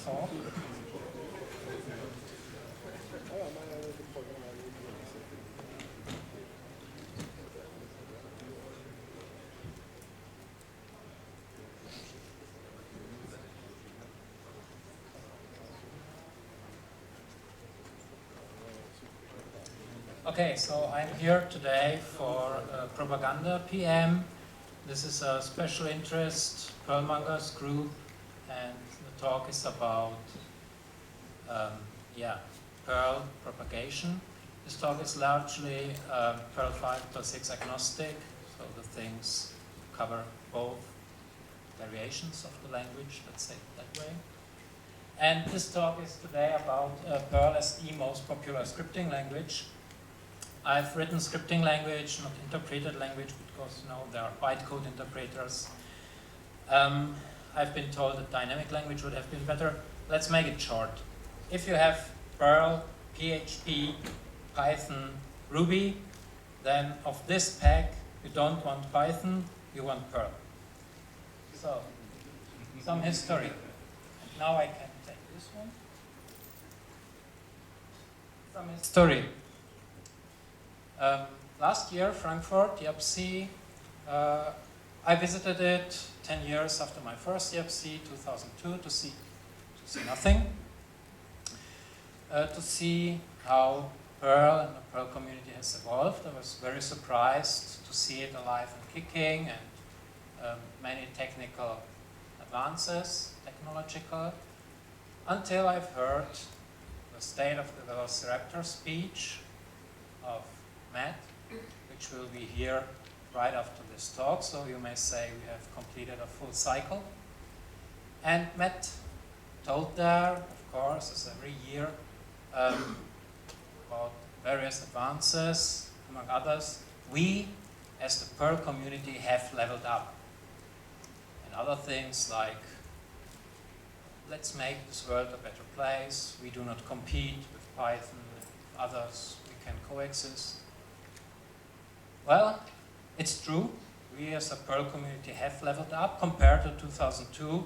talk. Okay, so I'm here today for Propaganda.pm. This is a special interest Perlmongers group, and the talk is about Perl propagation. This talk is largely Perl 5.6 agnostic, so the things cover both variations of the language, let's say it that way. And this talk is today about Perl as the most popular scripting language. I've written scripting language, not interpreted language, because there are bytecode interpreters. I've been told that dynamic language would have been better. Let's make it short. If you have Perl, PHP, Python, Ruby, then of this pack, you don't want Python, you want Perl. So, some history. Now I can take this one. Some history. Last year, Frankfurt, YAPC, I visited it 10 years after my first YAPC, 2002, to see nothing. To see how Perl and the Perl community has evolved. I was very surprised to see it alive and kicking, and many technical advances, technological, until I've heard the State of the Velociraptor speech of Matt, which will be here right after this talk, so you may say we have completed a full cycle. And Matt told there, of course, as every year, about various advances, among others. We, as the Perl community, have leveled up. And other things like, let's make this world a better place, we do not compete with Python, with others, we can coexist. Well, it's true. We as a Perl community have leveled up compared to 2002.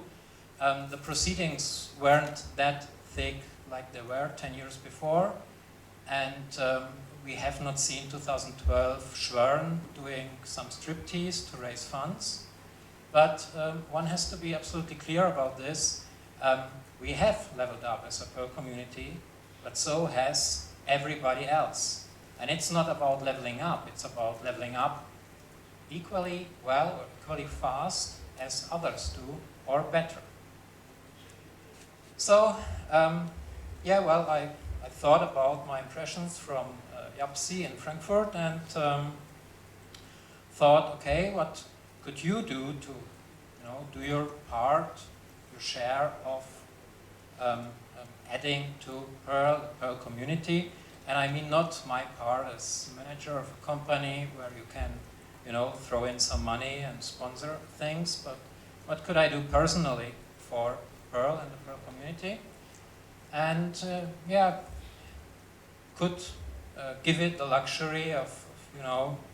The proceedings weren't that thick like they were 10 years before. And we have not seen 2012 Schwern doing some striptease to raise funds. But one has to be absolutely clear about this. We have leveled up as a Perl community, but so has everybody else. And it's not about leveling up, it's about leveling up equally well or equally fast as others do, or better. So, I thought about my impressions from YAPC in Frankfurt and thought, okay, what could you do to do your part, your share of adding to Perl, the Perl community? And I mean not my part as manager of a company where you can, throw in some money and sponsor things, but what could I do personally for Perl and the Perl community? And could give it the luxury of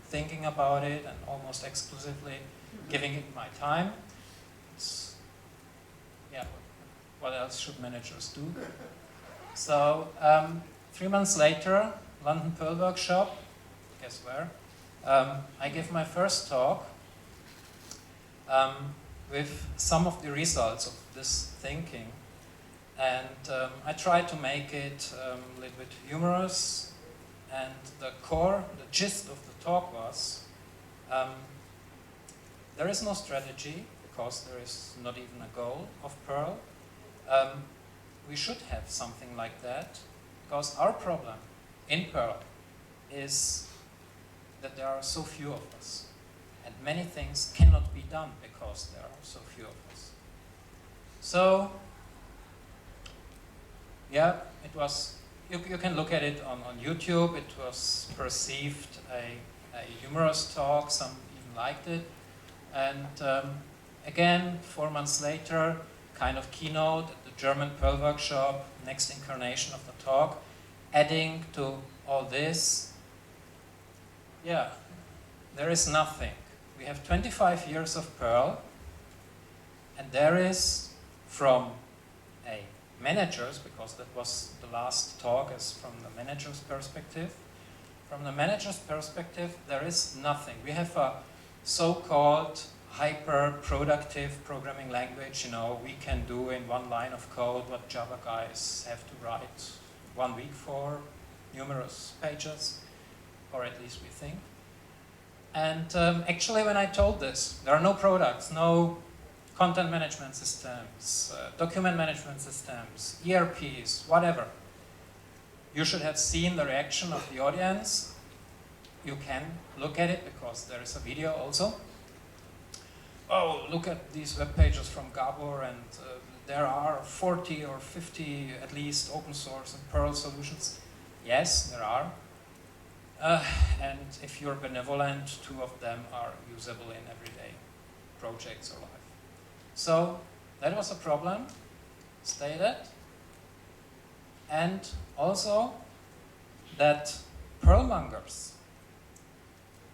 thinking about it and almost exclusively giving it my time. What else should managers do? So 3 months later, London Perl Workshop, guess where? I gave my first talk with some of the results of this thinking. And I tried to make it a little bit humorous. And the gist of the talk was, there is no strategy, because there is not even a goal of Perl. We should have something like that, because our problem in Perl is that there are so few of us. And many things cannot be done because there are so few of us. So, it was, you can look at it on YouTube. It was perceived a humorous talk, some even liked it. And again, 4 months later, kind of keynote at the German Perl Workshop, next incarnation of the talk, adding to all this, there is nothing. We have 25 years of Perl, and there is, from a managers, because that was the last talk, is from the manager's perspective. From the manager's perspective, there is nothing. We have a so-called hyper-productive programming language. You know, we can do in one line of code what Java guys have to write 1 week for numerous pages, or at least we think. And actually, when I told this, there are no products, no content management systems, document management systems, ERPs, whatever. You should have seen the reaction of the audience. You can look at it because there is a video also. Oh, look at these web pages from Gabor, and there are 40 or 50 at least open source and Perl solutions. Yes, there are. And if you're benevolent, 2 of them are usable in everyday projects or life. So that was a problem stated. And also that Perlmongers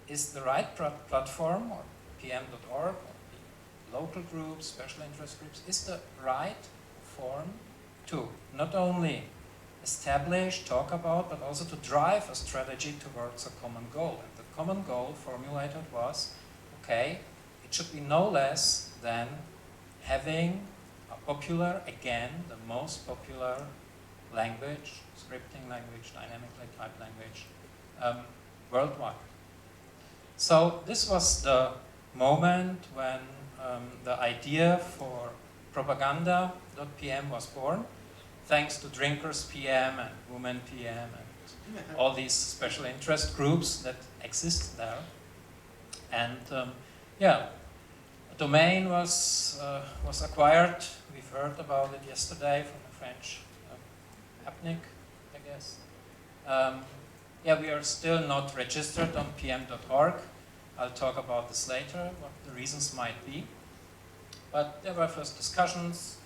is the right platform, or pm.org, or the local groups, special interest groups, is the right form to not only establish, talk about, but also to drive a strategy towards a common goal. And the common goal formulated was, okay, it should be no less than having a popular, again, the most popular language, scripting language, dynamically typed language, worldwide. So this was the moment when the idea for Propaganda.pm was born, thanks to Drinkers PM and Women PM and all these special interest groups that exist there. And yeah, a domain was acquired. We've heard about it yesterday from the French Apnic, I guess. Yeah, we are still not registered on pm.org. I'll talk about this later, what the reasons might be. But there were first discussions,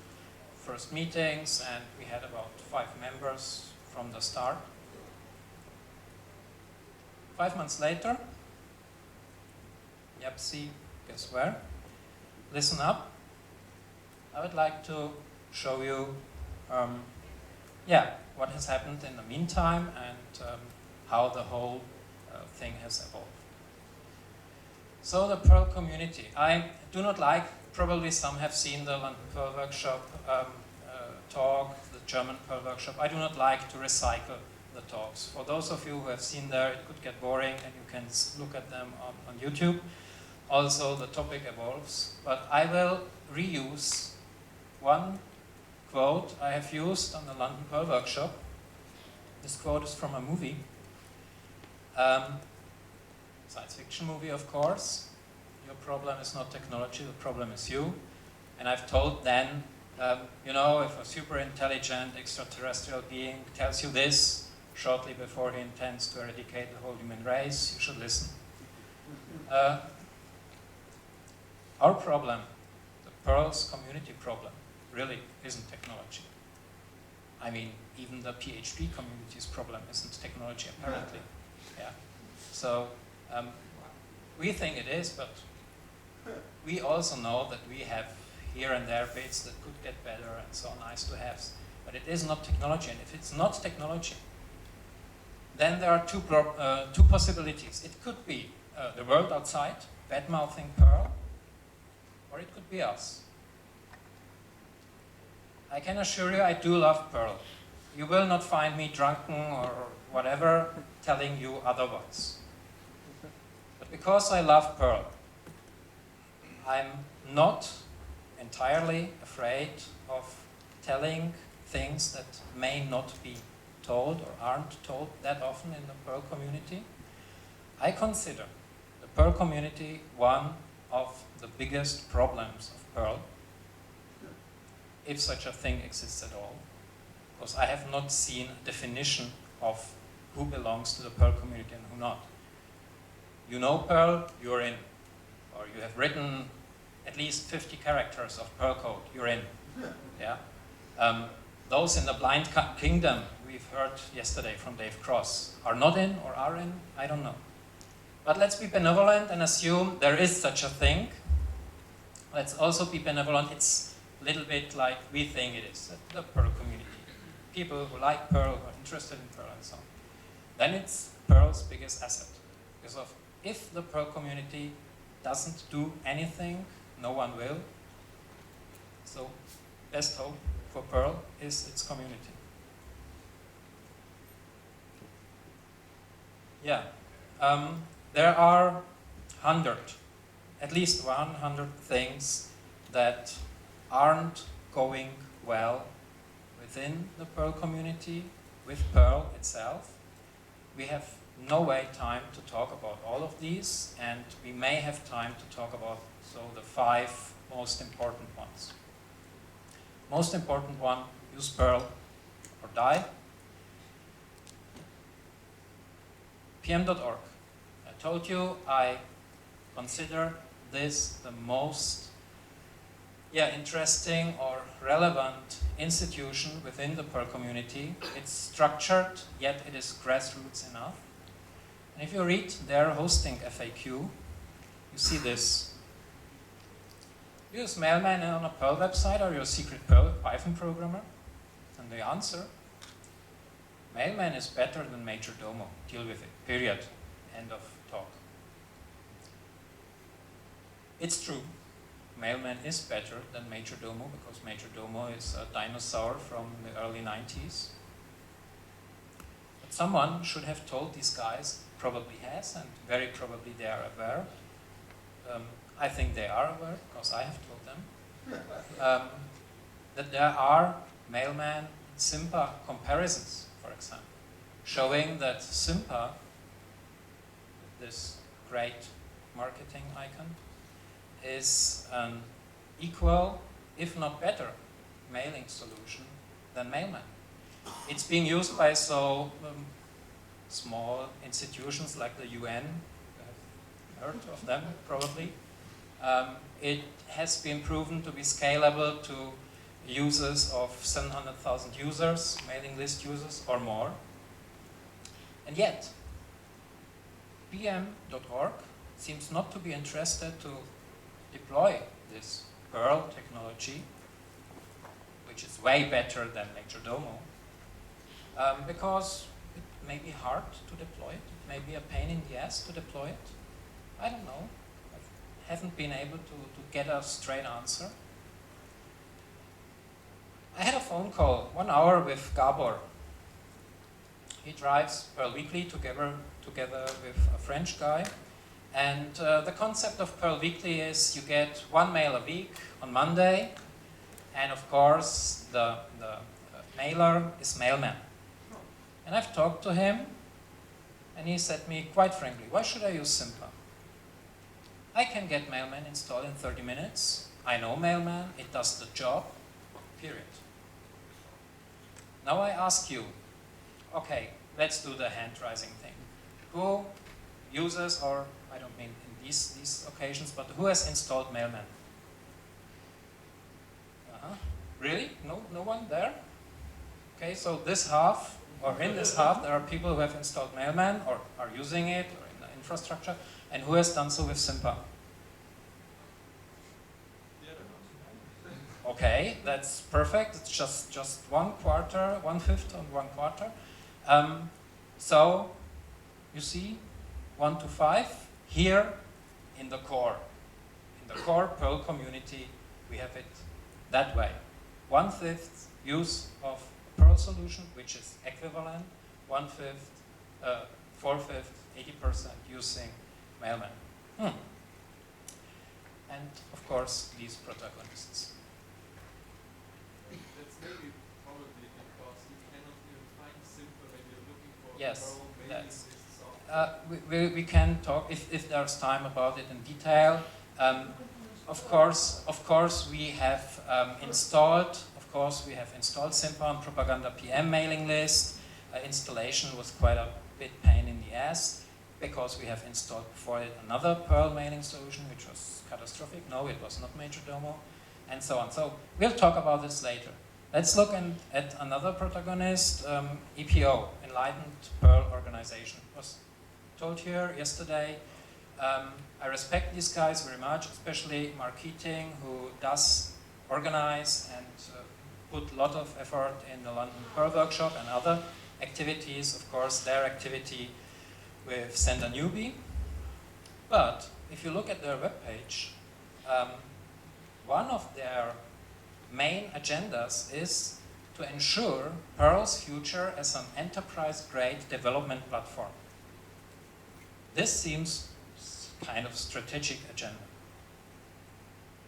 first meetings, and we had about 5 members from the start. 5 months later, yep, see, guess where? Listen up. I would like to show you yeah, what has happened in the meantime and how the whole thing has evolved. So the Perl community. I do not like, probably some have seen the London Perl workshop talk, the German Perl workshop. I do not like to recycle the talks. For those of you who have seen there, it could get boring and you can look at them on YouTube. Also, the topic evolves, but I will reuse one quote I have used on the London Perl workshop. This quote is from a movie, science fiction movie, of course. Your problem is not technology, the problem is you. And I've told then, you know, if a super intelligent extraterrestrial being tells you this shortly before he intends to eradicate the whole human race, you should listen. Our problem, the Perl's community problem, really isn't technology. I mean, even the PHP community's problem isn't technology, apparently. Yeah. So we think it is, but we also know that we have here and there bits that could get better and so nice to have. But it is not technology, and if it's not technology, then there are two possibilities. It could be the world outside, bad-mouthing Perl, or it could be us. I can assure you I do love Perl. You will not find me drunken or whatever telling you otherwise. But because I love Perl, I'm not entirely afraid of telling things that may not be told or aren't told that often in the Perl community. I consider the Perl community one of the biggest problems of Perl, if such a thing exists at all, because I have not seen a definition of who belongs to the Perl community and who not. You know Perl, you're in. Or you have written at least 50 characters of Perl code, you're in. Yeah. Those in the blind kingdom, we've heard yesterday from Dave Cross, are not in or are in, I don't know. But let's be benevolent and assume there is such a thing. Let's also be benevolent. It's a little bit like we think it is, the Perl community. People who like Perl, who are interested in Perl and so on. Then it's Perl's biggest asset. Because if the Perl community doesn't do anything, no one will. So best hope for Perl is its community. Yeah, there are at least 100 things that aren't going well within the Perl community, with Perl itself. We have no way time to talk about all of these, and we may have time to talk about the 5 most important ones. Most important one, use Perl or die. pm.org. I told you I consider this the most interesting or relevant institution within the Perl community. It's structured, yet it is grassroots enough. And if you read their hosting FAQ, you see this. Use Mailman on a Perl website, or you're a secret Perl Python programmer? And the answer, Mailman is better than Majordomo. Deal with it, period. End of talk. It's true. Mailman is better than Majordomo because Majordomo is a dinosaur from the early 90s. But someone should have told these guys, probably has, and very probably they are aware. I think they are aware because I have told them that there are Mailman Simpa comparisons, for example, showing that Simpa, this great marketing icon, is an equal, if not better, mailing solution than Mailman. It's being used by small institutions like the UN. You have heard of them, probably. It has been proven to be scalable to users of 700,000 users, mailing list users, or more. And yet, pm.org seems not to be interested to deploy this Perl technology, which is way better than Majordomo, because it may be hard to deploy it. It may be a pain in the ass to deploy it. I don't know. I haven't been able to get a straight answer. I had a phone call, 1 hour, with Gabor. He drives Perl Weekly together with a French guy. And the concept of Perl Weekly is you get 1 mail a week on Monday, and of course the mailer is Mailman. And I've talked to him, and he said me quite frankly, why should I use Simpa? I can get Mailman installed in 30 minutes. I know Mailman, it does the job, period. Now I ask you, okay, let's do the hand-raising thing. Who uses, or I don't mean in these occasions, but who has installed Mailman? Really? No one there? Okay, so this half, or in this half, there are people who have installed Mailman, or are using it, or in the infrastructure, and who has done so with Simpa? Okay, that's perfect. It's just 1/4, 1/5 and 1/4. So, you see, 1 to 5, here in the core. In the core Perl community, we have it that way. 1/5 use of Perl solution, which is equivalent. 1/5, 4/5, 80% using Mailman. And of course, these protagonists. That's maybe probably because you cannot even find Simpa when you're looking for Yes, Perl mailing lists. We can talk if there's time about it in detail. Of course, we have installed. Of course, we have installed Simpa on Propaganda.pm mailing list. Installation was quite a bit pain in the ass because we have installed before it another Perl mailing solution, which was catastrophic. No, it was not Majordomo, and so on. So we'll talk about this later. Let's look at another protagonist, EPO, Enlightened Perl Organization. It was told here yesterday. I respect these guys very much, especially Mark Keating, who does organize and put a lot of effort in the London Perl Workshop and other activities, of course, their activity with Send a Newbie. But if you look at their webpage, one of their main agendas is to ensure Perl's future as an enterprise-grade development platform. This seems kind of strategic agenda.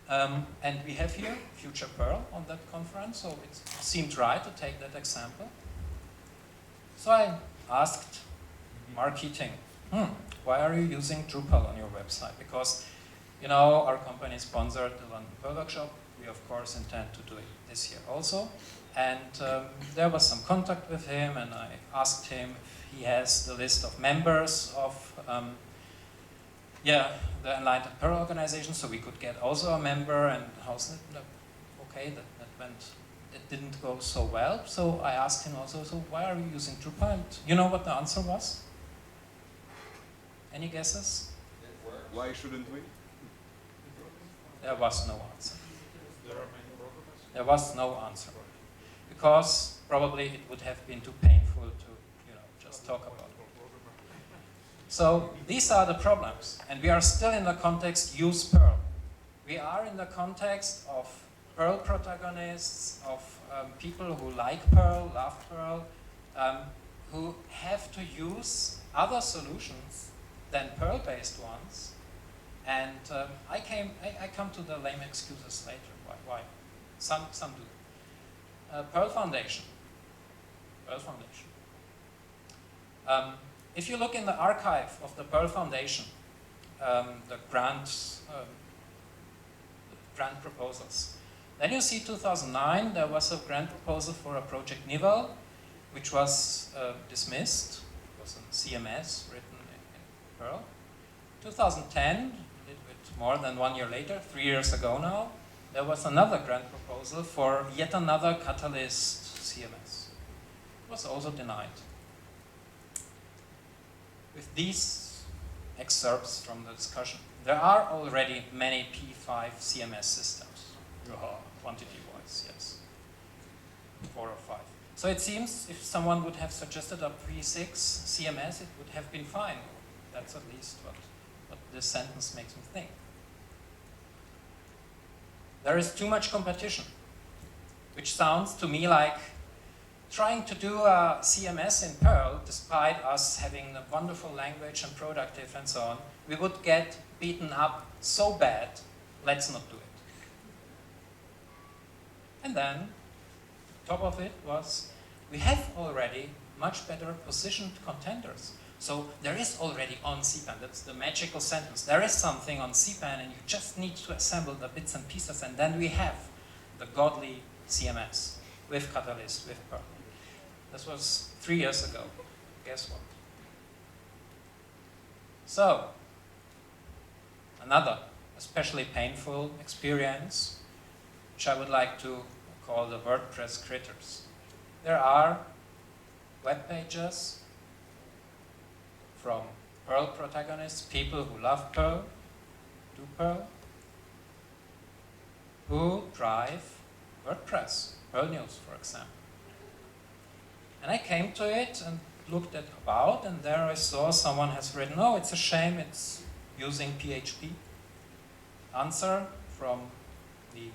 And we have here Future Perl on that conference, so it seemed right to take that example. So I asked Mark Keating, why are you using Drupal on your website? Because, you know, our company sponsored the London Perl Workshop. We, of course, intend to do it this year also. And there was some contact with him, and I asked him if he has the list of members of the Enlightened Perl organization, so we could get also a member. And how's that? Okay, that didn't go so well. So I asked him also, so why are you using Drupal? And you know what the answer was? Any guesses? Why shouldn't we? There was no answer. There was no answer. Because probably it would have been too painful to, you know, just talk about it. So these are the problems. And we are still in the context use Perl. We are in the context of Perl protagonists, of people who like Perl, love Perl, who have to use other solutions than Perl-based ones. And I come to the lame excuses later. Why? Some do. Perl Foundation. Perl Foundation. If you look in the archive of the Perl Foundation, the grant proposals, then you see 2009 there was a grant proposal for a project Nivel, which was dismissed. It was a CMS written in Perl. 2010, a little bit more than 1 year later, 3 years ago now, there was another grant proposal for yet another Catalyst CMS. It was also denied. With these excerpts from the discussion, there are already many P5 CMS systems, quantity-wise, yes, 4 or 5. So it seems if someone would have suggested a P6 CMS, it would have been fine. That's at least what this sentence makes me think. There is too much competition, which sounds to me like trying to do a CMS in Perl, despite us having a wonderful language and productive and so on, we would get beaten up so bad, let's not do it. And then, top of it was, we have already much better positioned contenders. So there is already on cpan, that's the magical sentence. There is something on cpan and you just need to assemble the bits and pieces, and then we have the godly CMS with Catalyst, with Perl. This was 3 years ago. Guess what? So, another especially painful experience, which I would like to call the WordPress critters. There are web pages from Perl protagonists, people who love Perl, do Perl, who drive WordPress, Perl News, for example. And I came to it and looked at about, and there I saw someone has written, oh, it's a shame it's using PHP. Answer from the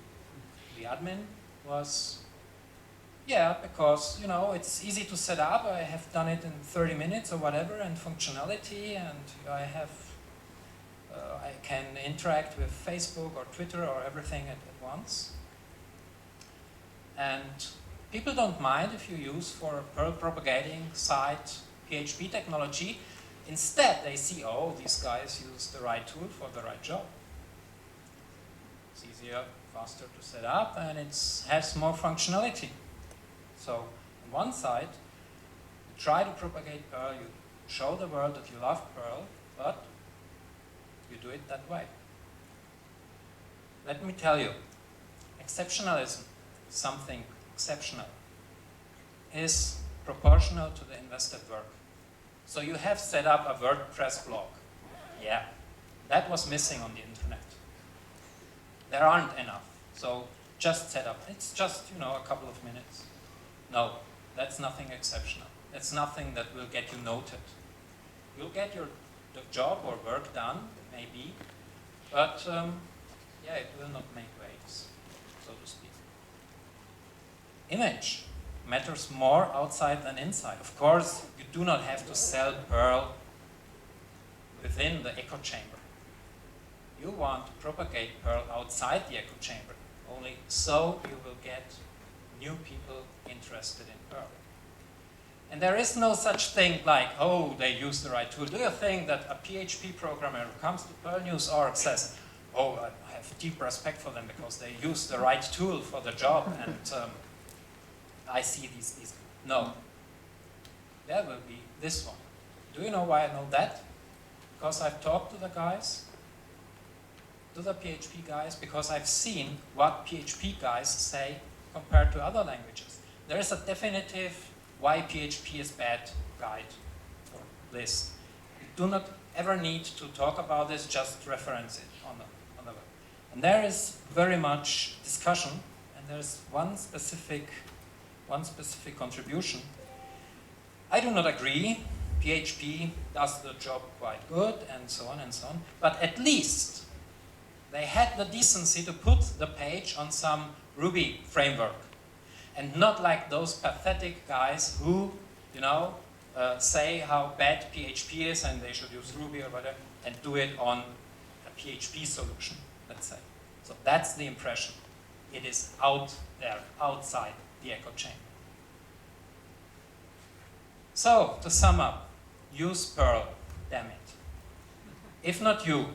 admin was, yeah, because, you know, it's easy to set up. I have done it in 30 minutes or whatever, and functionality, and I can interact with Facebook or Twitter or everything at once. And people don't mind if you use for a Perl propagating site PHP technology. Instead, they see, oh, these guys use the right tool for the right job. It's easier, faster to set up, and it has more functionality. So, on one side, you try to propagate Perl, you show the world that you love Perl, but you do it that way. Let me tell you, exceptionalism, something exceptional, is proportional to the invested work. So you have set up a WordPress blog. Yeah, that was missing on the internet. There aren't enough. So just set up. It's just, you know, a couple of minutes. No, that's nothing exceptional. That's nothing that will get you noted. You'll get the job or work done, maybe, but yeah, it will not make waves, so to speak. Image matters more outside than inside. Of course, you do not have to sell Perl within the echo chamber. You want to propagate Perl outside the echo chamber. Only so you will get new people interested in Perl. And there is no such thing like, oh, they use the right tool. Do you think that a PHP programmer who comes to Perl News.org says, oh, I have deep respect for them because they use the right tool for the job, and I see these. No. There will be this one. Do you know why I know that? Because I've talked to the guys, to the PHP guys, because I've seen what PHP guys say compared to other languages. There is a definitive why PHP is bad guide or list. You do not ever need to talk about this, just reference it on the web. And there is very much discussion, and there's one specific contribution. I do not agree. PHP does the job quite good, and so on and so on. But at least they had the decency to put the page on some Ruby framework. And not like those pathetic guys who, you know, say how bad PHP is and they should use Ruby or whatever, and do it on a PHP solution, let's say. So that's the impression. It is out there, outside the echo chamber. So, to sum up, use Perl, damn it. If not you,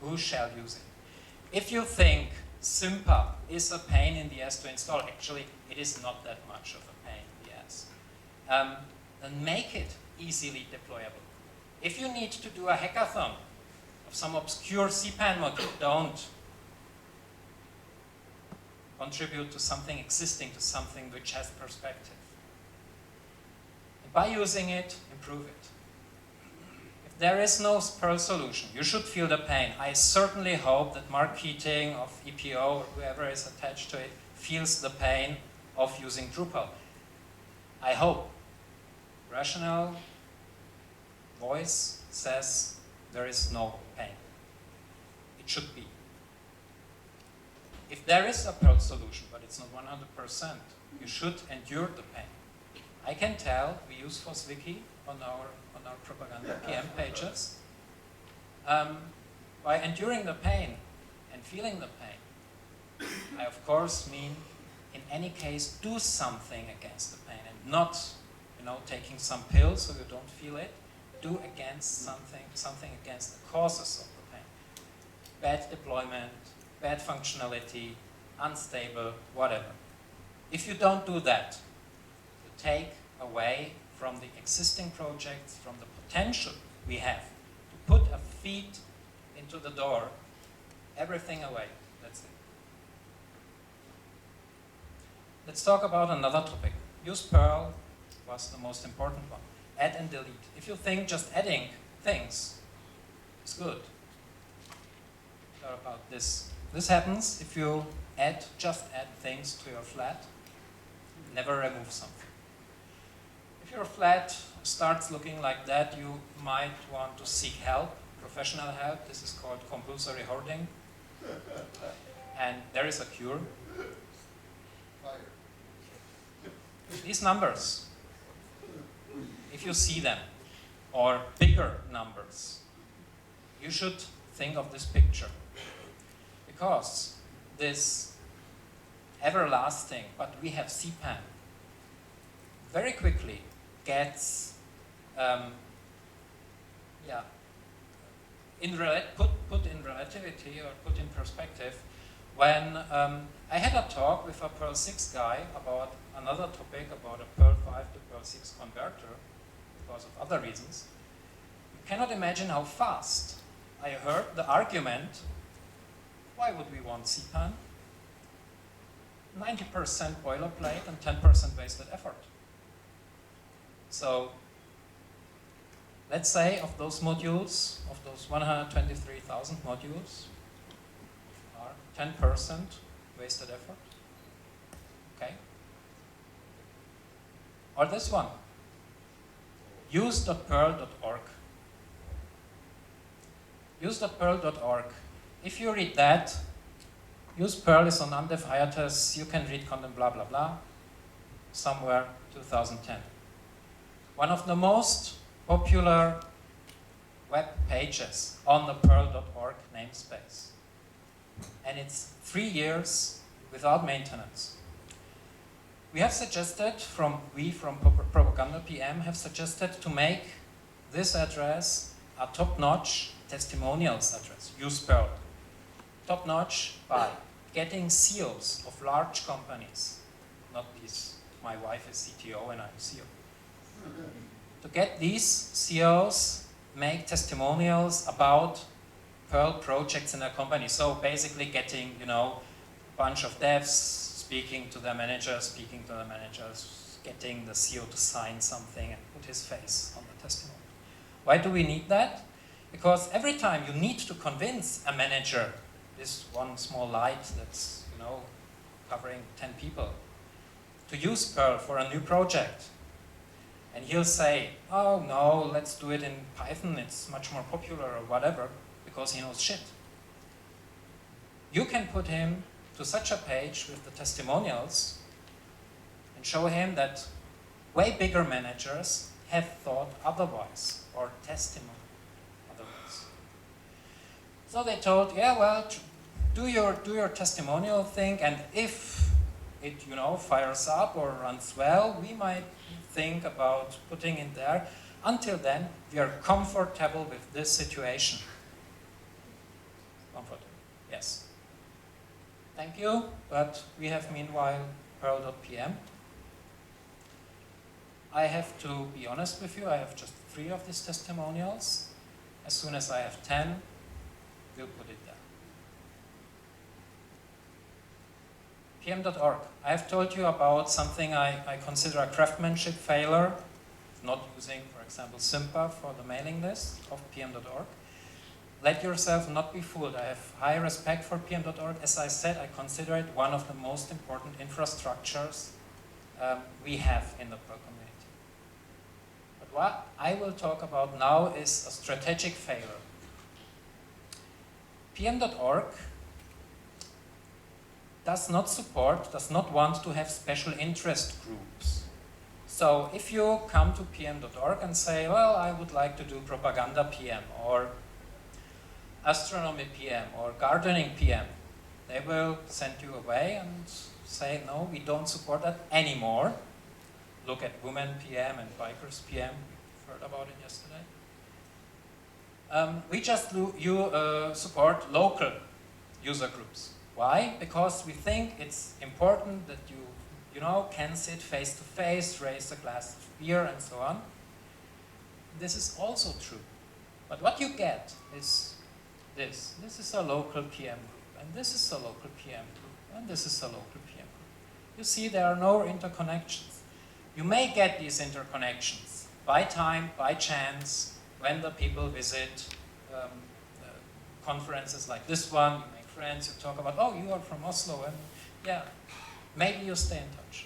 who shall use it? If you think Sympa is a pain in the ass to install, actually it is not that much of a pain in the ass, then make it easily deployable. If you need to do a hackathon of some obscure cpan module, don't. Contribute to something existing, to something which has perspective. And by using it, improve it. If there is no Perl solution, you should feel the pain. I certainly hope that Mark Keating of EPO, or whoever is attached to it, feels the pain of using Drupal. I hope. Rational voice says there is no pain. It should be. If there is a Perl solution, but it's not 100%, you should endure the pain. I can tell we use FOSWiki on our Propaganda.pm pages. By enduring the pain and feeling the pain, I of course mean, in any case, do something against the pain, and not, you know, taking some pills so you don't feel it. Do against something against the causes of the pain. Bad deployment, bad functionality, unstable, whatever. If you don't do that, you take away from the existing projects, from the potential we have to put a feet into the door, everything away. That's it. Let's talk about another topic. Use Perl was the most important one. Add and delete. If you think just adding things is good, care about this. This happens if you just add things to your flat, never remove something. If your flat starts looking like that, you might want to seek help, professional help. This is called compulsory hoarding. And there is a cure. These numbers, if you see them, or bigger numbers, you should think of this picture. Because this everlasting, but we have cpan, very quickly gets put in relativity or put in perspective when I had a talk with a Perl 6 guy about another topic, about a Perl 5 to Perl 6 converter, because of other reasons. You cannot imagine how fast I heard the argument, why would we want cpan? 90% boilerplate and 10% wasted effort. So let's say of those modules, of those 123,000 modules, are 10% wasted effort? Okay. Or this one, use.perl.org. Use.perl.org. If you read that, use Perl is on undev hiatus, you can read content blah blah blah, somewhere 2010. One of the most popular web pages on the perl.org namespace. And it's 3 years without maintenance. We have suggested, from Propaganda.pm have suggested to make this address a top-notch testimonials address. Use Perl. Top-notch by getting CEOs of large companies, not these, my wife is CTO and I'm CEO. To get these CEOs make testimonials about Perl projects in their company. So basically getting, a bunch of devs speaking to their managers, getting the CEO to sign something and put his face on the testimonial. Why do we need that? Because every time you need to convince a manager, this one small light that's, covering 10 people, to use Perl for a new project, and he'll say, oh no, let's do it in Python, it's much more popular or whatever, because he knows shit. You can put him to such a page with the testimonials and show him that way bigger managers have thought otherwise, or testimony otherwise. So they told, yeah, well, do your testimonial thing, and if it, fires up or runs well, we might think about putting it there. Until then, we are comfortable with this situation. Comfortable, yes. Thank you, but we have meanwhile Perl.pm. I have to be honest with you, I have just 3 of these testimonials. As soon as I have 10, we'll put it there. PM.org. I have told you about something I consider a craftsmanship failure, not using, for example, Sympa for the mailing list of PM.org. Let yourself not be fooled. I have high respect for PM.org. As I said, I consider it one of the most important infrastructures we have in the Perl community. But what I will talk about now is a strategic failure. PM.org does not want to have special interest groups. So if you come to PM.org and say, well, I would like to do Propaganda.pm or Astronomy PM or Gardening PM, they will send you away and say, no, we don't support that anymore. Look at Women PM and Bikers PM, we've heard about it yesterday. We just support local user groups. Why? Because we think it's important that you can sit face to face, raise a glass of beer and so on. This is also true. But what you get is this. This is a local PM group, and this is a local PM group, and this is a local PM group. You see, there are no interconnections. You may get these interconnections by time, by chance, when the people visit conferences like this one, you make friends, you talk about, oh, you are from Oslo, and yeah, maybe you stay in touch.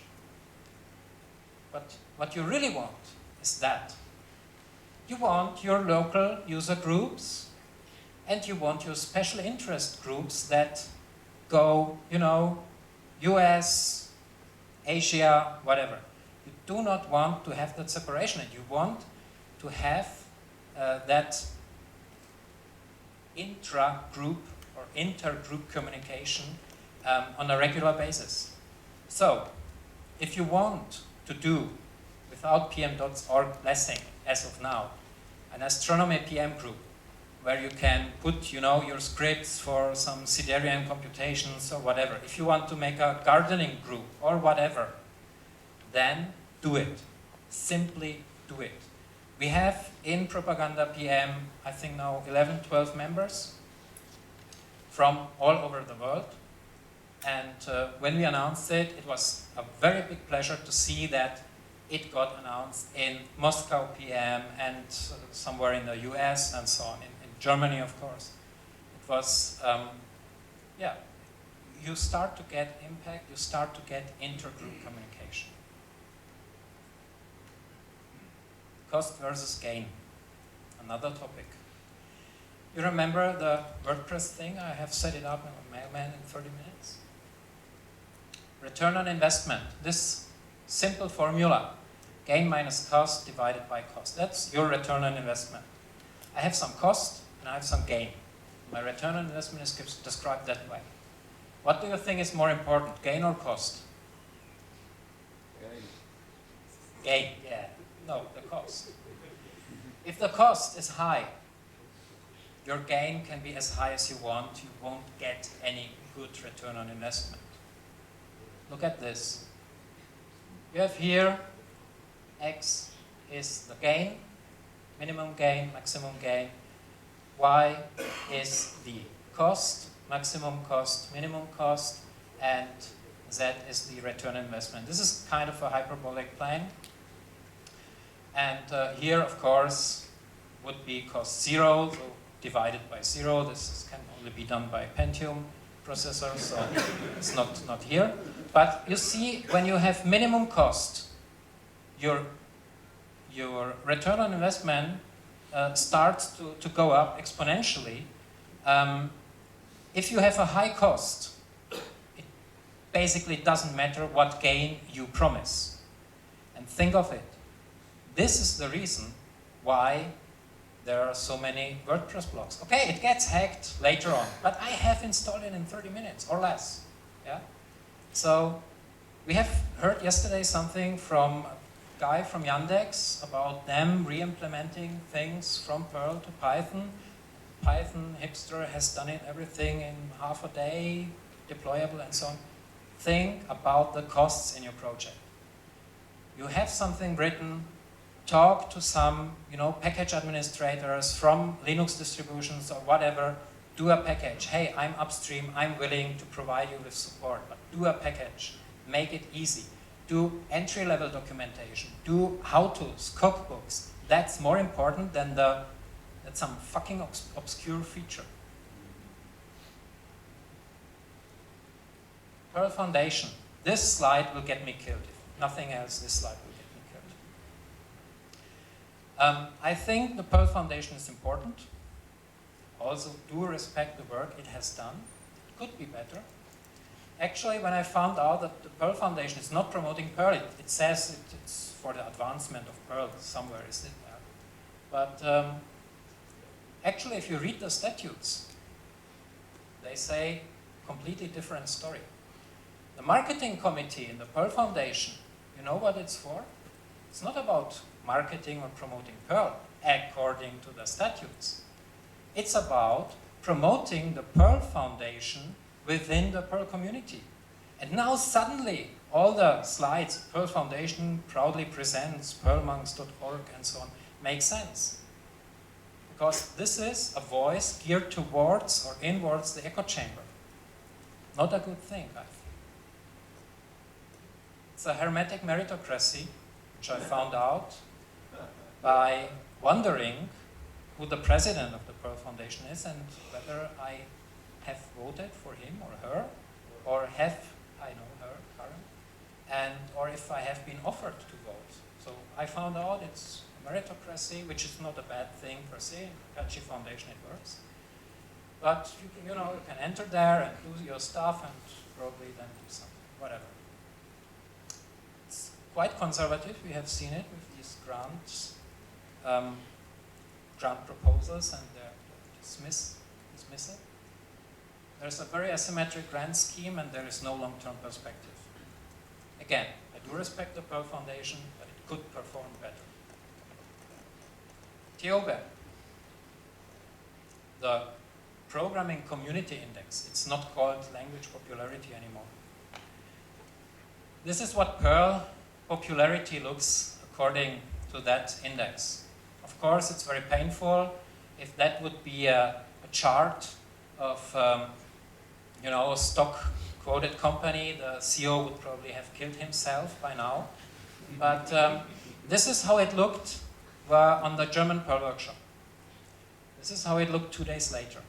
But what you really want is that. You want your local user groups, and you want your special interest groups that go, US, Asia, whatever. You do not want to have that separation, and you want to have that intra-group or inter-group communication on a regular basis. So, if you want to do, without PM.org blessing, as of now, an Astronomy PM group, where you can put, your scripts for some Siderian computations or whatever. If you want to make a gardening group or whatever, then do it. Simply do it. We have in Propaganda.pm, I think now 11, 12 members from all over the world. And when we announced it, it was a very big pleasure to see that it got announced in Moscow PM and somewhere in the US and so on, in Germany, of course. It was, you start to get impact, you start to get intergroup communication. Cost versus gain, another topic. You remember the WordPress thing? I have set it up in a Mailman in 30 minutes. Return on investment, this simple formula, gain minus cost divided by cost. That's your return on investment. I have some cost and I have some gain. My return on investment is described that way. What do you think is more important, gain or cost? Gain. Gain, yeah. No, the cost. If the cost is high, your gain can be as high as you want. You won't get any good return on investment. Look at this. You have here, X is the gain, minimum gain, maximum gain. Y is the cost, maximum cost, minimum cost, and Z is the return on investment. This is kind of a hyperbolic plane. And here, of course, would be cost 0, so divided by 0. This can only be done by Pentium processor, so it's not here. But you see, when you have minimum cost, your return on investment starts to go up exponentially. If you have a high cost, it basically doesn't matter what gain you promise. And think of it. This is the reason why there are so many WordPress blogs. Okay, it gets hacked later on, but I have installed it in 30 minutes or less. Yeah. So we have heard yesterday something from a guy from Yandex about them re-implementing things from Perl to Python. Python hipster has done it everything in half a day, deployable and so on. Think about the costs in your project. You have something written, talk to some, package administrators from Linux distributions or whatever, do a package. Hey, I'm upstream, I'm willing to provide you with support, but do a package, make it easy. Do entry-level documentation, do how-tos, cookbooks. That's more important than some fucking obscure feature. Perl Foundation. This slide will get me killed. If nothing else, this slide will get me killed. I think the Perl Foundation is important. Also, do respect the work it has done. It could be better. Actually, when I found out that the Perl Foundation is not promoting Perl, it says it's for the advancement of Perl. Somewhere is it there. But actually, if you read the statutes, they say completely different story. The marketing committee in the Perl Foundation, you know what it's for? It's not about marketing or promoting Perl, according to the statutes. It's about promoting the Perl Foundation within the Perl community. And now suddenly, all the slides, Perl Foundation proudly presents, perlmonks.org and so on, make sense. Because this is a voice geared towards or inwards the echo chamber. Not a good thing, I think. It's a hermetic meritocracy, which I found out by wondering who the president of the Perl Foundation is and whether I have voted for him or her, or I know her, Karen, or if I have been offered to vote. So I found out it's a meritocracy, which is not a bad thing per se. In Apache Foundation it works. But you can enter there and do your stuff and probably then do something, whatever. It's quite conservative. We have seen it with these grants, grant proposals and their dismissal. There's a very asymmetric grant scheme and there is no long-term perspective. Again, I do respect the Perl Foundation, but it could perform better. TODOs, the Programming Community Index. It's not called language popularity anymore. This is what Perl popularity looks according to that index. Of course, it's very painful. If that would be a chart of a stock quoted company, the CEO would probably have killed himself by now. But this is how it looked on the German Perl workshop. This is how it looked 2 days later,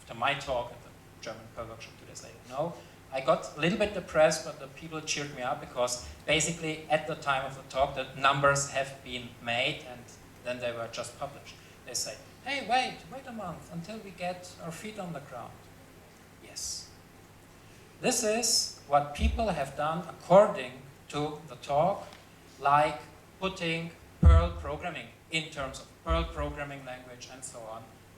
after my talk at the German Perl workshop 2 days years later. No, I got a little bit depressed, but the people cheered me up because basically at the time of the talk, the numbers have been made and then they were just published. They say, hey, wait a month until we get our feet on the ground. Yes. This is what people have done according to the talk, like putting Perl programming in terms of Perl programming language and so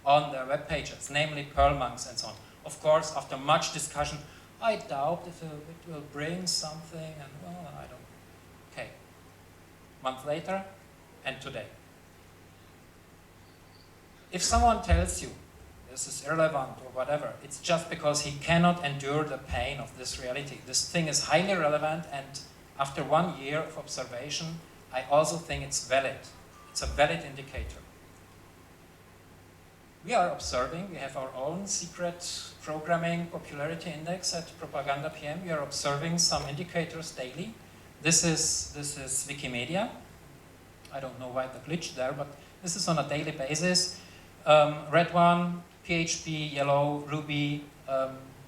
on their web pages, namely Perl monks and so on. Of course, after much discussion, I doubt if it will bring something, and well, I don't. Okay. Month later, and today. If someone tells you this is irrelevant or whatever, it's just because he cannot endure the pain of this reality. This thing is highly relevant, and after 1 year of observation, I also think it's valid. It's a valid indicator. We are observing, we have our own secret programming popularity index at Propaganda.pm. We are observing some indicators daily. This is Wikimedia. I don't know why the glitch there, but this is on a daily basis. Red one, PHP, yellow, Ruby,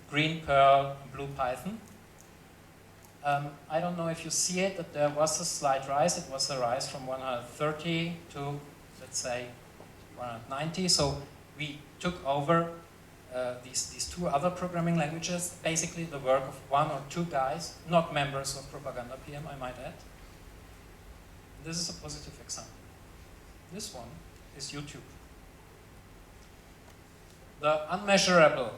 green Perl, blue Python. I don't know if you see it, but there was a slight rise. It was a rise from 130 to, let's say, 190. So we took over these two other programming languages, basically the work of 1 or 2 guys, not members of Propaganda.pm, I might add. This is a positive example. This one is YouTube. The unmeasurable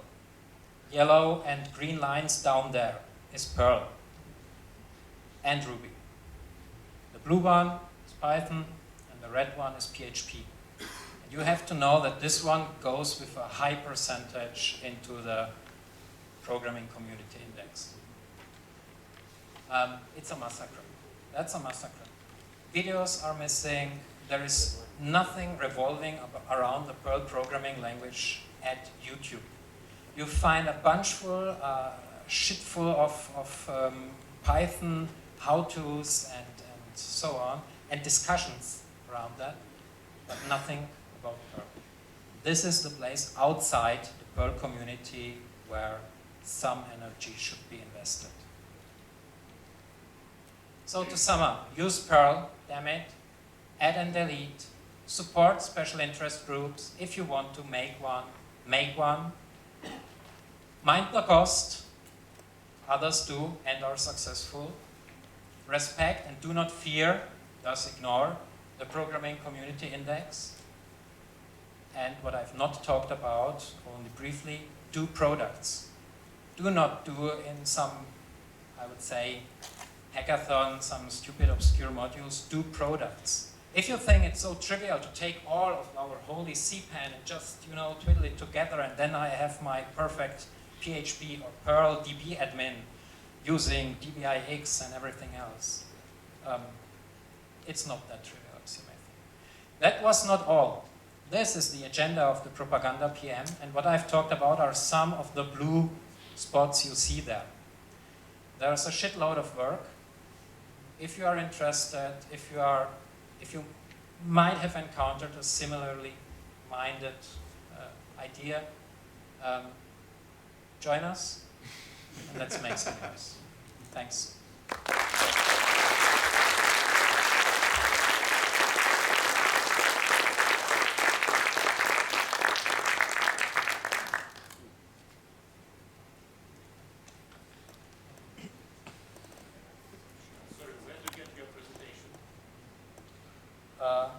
yellow and green lines down there is Perl and Ruby. The blue one is Python, and the red one is PHP. And you have to know that this one goes with a high percentage into the programming community index. It's a massacre. That's a massacre. Videos are missing. There is nothing revolving around the Perl programming language at YouTube. You find a bunch full, shit full of Python how-tos and so on, and discussions around that, but nothing about Perl. This is the place outside the Perl community where some energy should be invested. So to sum up, use Perl, damn it, add and delete, support special interest groups. If you want to make one, make one. Mind the cost, others do and are successful. Respect and do not fear, thus ignore, the programming community index. And what I've not talked about, only briefly, do products. Do not do in some, I would say, hackathon, some stupid obscure modules, do products. If you think it's so trivial to take all of our holy CPAN and just, twiddle it together and then I have my perfect PHP or Perl DB admin using DBIX and everything else, it's not that trivial as you may think. That was not all. This is the agenda of the Propaganda.pm, and what I've talked about are some of the blue spots you see there. There's a shitload of work. If you are interested, if you might have encountered a similarly minded idea, join us and let's make some noise. Thanks.